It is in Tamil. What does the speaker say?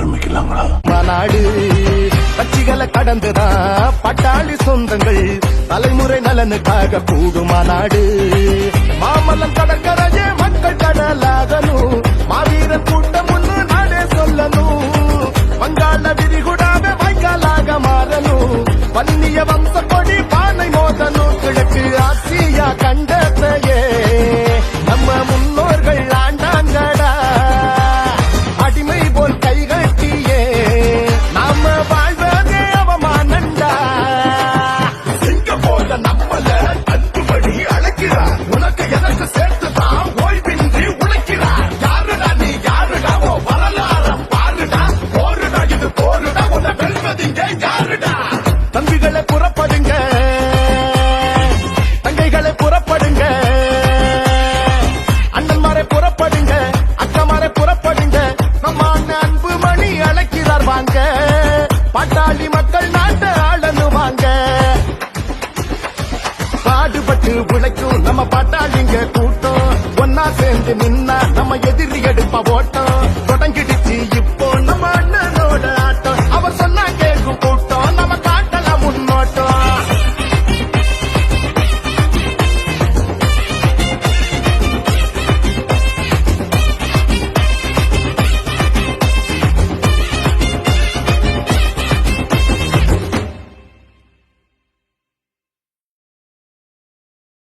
ஆரம்பிக்கலாங்களா? மாநாடு கட்சிகளை கடந்துதான் பட்டாளி சொந்தங்கள் தலைமுறை நலனுக்காக கூடும் மாநாடு. மாமல்லம் கடற்கரையே மக்கள் கடலாகணும், மாவீரன் கூட்டம் ஒன்று நாடே சொல்லணும். வங்காள விரிகுடாவே வாய்க்காலாக மாறணும், வன்னிய வம்ச கொடி பானை மோதணும். கிழக்கு ஆசியா கண்டத்தையே நம்ம முன்னோர்கள் ஆண்டாங்கடா, அடிமை போல் கைகட்டியே நாம வாழ்வதே அவமானண்டா. எங்க போல நம்மள அன்புபடி அழைக்கிறார், உனக்கு எனக்கு சேர்த்துதான் ஓய்வின்றி உழைக்கிறார். யாருடா நீ யாருடா, ஓ வரலாறம் பாருடா. போருடா இது போருடா, உன்னை வெல்வதிங்க யாருடா? தம்பிகளை புறப்படுங்க, தங்கைகளை புறப்படுங்க, அண்ணன்மாரை புறப்படுங்க, அக்கமாரை புறப்படுங்க. நம்ம அண்ணன் அன்பு மணி அழைக்கிறார் வாங்க, பாட்டாளி மக்கள் நாட்டை ஆளணும் வாங்க. பாடுபட்டு உழைக்கும் நம்ம பாட்டாளிங்க கூட்டம், ஒன்னா சேர்ந்து நின்னா நம்ம எதிரி எடுப்ப ஓட்டம்.